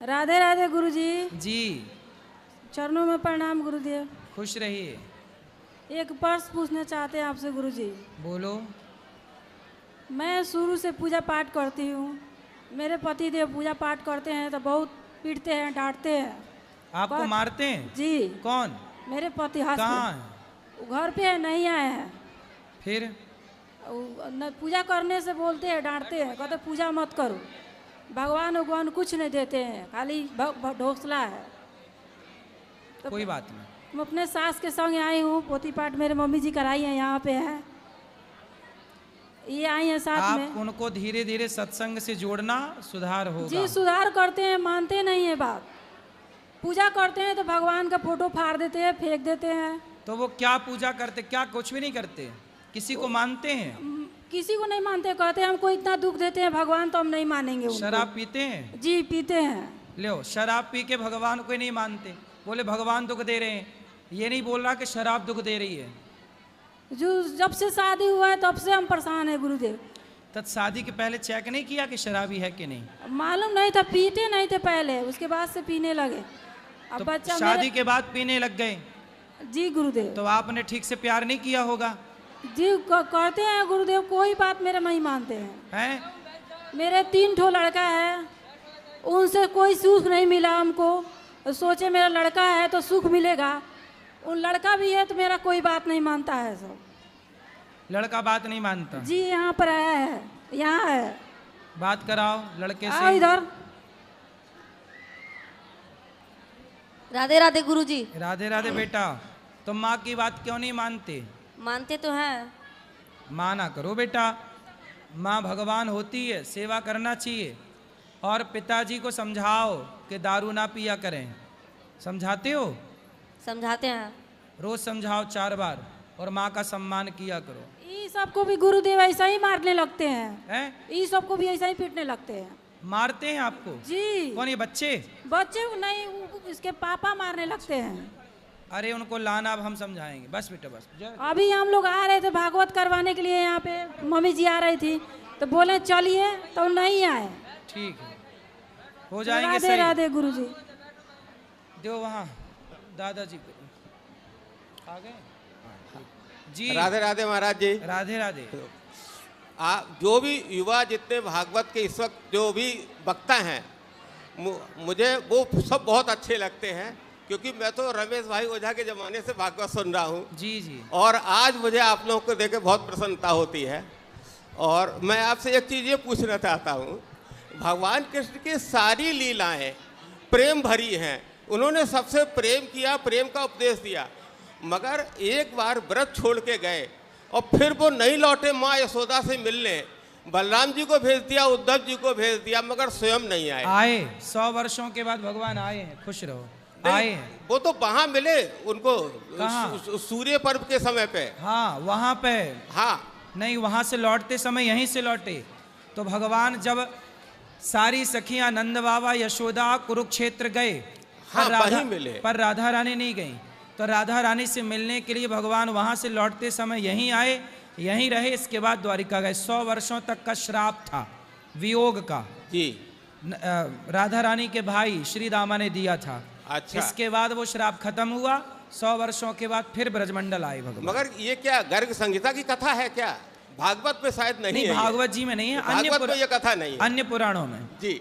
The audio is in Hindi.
राधे राधे गुरुजी। जी चरणों में प्रणाम गुरुदेव। खुश रहिए। एक प्रश्न पूछना चाहते हैं आपसे गुरुजी। बोलो। मैं शुरू से पूजा पाठ करती हूँ। मेरे पति देव पूजा पाठ करते हैं तो बहुत पीटते हैं, डांटते हैं। आपको मारते हैं? जी। कौन? मेरे पति। कहाँ है? घर पे है, नहीं आए हैं। फिर पूजा करने से बोलते हैं, डांटते हैं, कहते पूजा मत करो। भगवान कुछ नहीं देते हैं, खाली ढोसला है। तो कोई बात नहीं। मैं अपने सास के संग आई हूँ। पोती पाठ मेरे मम्मी जी कराई है, यहाँ पे है, ये आई है साथ में। आप उनको धीरे धीरे सत्संग से जोड़ना, सुधार होगा। जी सुधार करते हैं, मानते नहीं है बात। पूजा करते हैं तो भगवान का फोटो फाड़ देते हैं, फेंक देते हैं। तो वो क्या पूजा करते? क्या कुछ भी नहीं करते? किसी को मानते हैं? किसी को नहीं मानते। कहते हैं हमको इतना दुख देते हैं भगवान तो हम नहीं मानेंगे उनको। शराब पीते हैं? जी पीते हैं। लो, शराब पी के भगवान को ही नहीं मानते। बोले भगवान दुख दे रहे हैं। ये नहीं बोल रहा कि शराब दुख दे रही है। जो जब से शादी हुआ है तब से हम परेशान है गुरुदेव। तब शादी के पहले चेक नहीं किया कि शराबी है कि नहीं? मालूम नहीं था, पीते नहीं थे पहले, उसके बाद से पीने लगे। अब तो बच्चा शादी के बाद पीने लग गए? जी गुरुदेव। तो आपने ठीक से प्यार नहीं किया होगा। जी करते हैं गुरुदेव, कोई बात मेरे नहीं मानते हैं। मेरे 3 ठो लड़का है, उनसे कोई सुख नहीं मिला हमको। सोचे मेरा लड़का है तो सुख मिलेगा, उन लड़का भी है तो मेरा कोई बात नहीं मानता है। सब लड़का बात नहीं मानता? जी यहाँ पर आया है, यहाँ है। बात कराओ लड़के आओ से। इधर। राधे राधे गुरुजी। राधे राधे बेटा। तुम माँ की बात क्यों नहीं मानते? मानते तो हैं। माना करो बेटा। माँ भगवान होती है, सेवा करना चाहिए। और पिताजी को समझाओ कि दारू ना पिया करें। समझाते हो? समझाते हैं। रोज समझाओ 4 बार। और माँ का सम्मान किया करो। ये सबको भी गुरुदेव ऐसा ही मारने लगते हैं। ये सबको भी ऐसा ही पीटने लगते हैं। मारते हैं आपको? जी। कौन, ये बच्चे? बच्चे नहीं, इसके पापा मारने लगते हैं। अरे उनको लाना, अब हम समझाएंगे। बस बेटा बस। अभी हम लोग आ रहे थे भागवत करवाने के लिए, यहाँ पे मम्मी जी आ रही थी तो बोले चलिए, तो नहीं आए। ठीक है, हो जाएंगे राधे सही। राधे गुरुजी। दो वहाँ दादाजी को आ गए जी। राधे राधे महाराज जी। राधे राधे। जो भी युवा जितने भागवत के इस वक्त जो भी वक्ता हैं, मुझे वो सब बहुत अच्छे लगते हैं, क्योंकि मैं तो रमेश भाई ओझा के ज़माने से भागवत सुन रहा हूँ। जी जी। और आज मुझे आप लोगों को देख के बहुत प्रसन्नता होती है। और मैं आपसे एक चीज़ ये पूछना चाहता हूँ, भगवान कृष्ण की सारी लीलाएं प्रेम भरी हैं। उन्होंने सबसे प्रेम किया, प्रेम का उपदेश दिया, मगर एक बार व्रत छोड़ के गए और फिर वो नहीं लौटे माँ यशोदा से मिलने। बलराम जी को भेज दिया, उद्धव जी को भेज दिया, मगर स्वयं नहीं आए। आए 100 वर्षों के बाद भगवान आए हैं, खुश रहो। आए हैं। वो तो वहां मिले उनको। कहाँ? सूर्य पर्व के समय पे। हाँ वहां पे। हाँ नहीं, वहां से लौटते समय यहीं से लौटे। तो भगवान जब सारी सखियां नंद बाबा यशोदा कुरुक्षेत्र गए, हाँ, वहीं मिले। पर राधा रानी नहीं गई। तो राधा रानी से मिलने के लिए भगवान वहां से लौटते समय यहीं आए, यहीं रहे। इसके बाद द्वारिका गए। 100 वर्षों तक का श्राप था वियोग का। जी। राधा रानी के भाई श्री दामा ने दिया था। अच्छा। इसके बाद वो श्राप खत्म हुआ। 100 वर्षों के बाद फिर ब्रजमंडल आए भगवान। मगर ये क्या गर्ग संहिता की कथा है क्या? भागवत में शायद नहीं है। भागवत जी में नहीं है, भागवत में ये कथा नहीं है। अन्य पुराणों में। जी।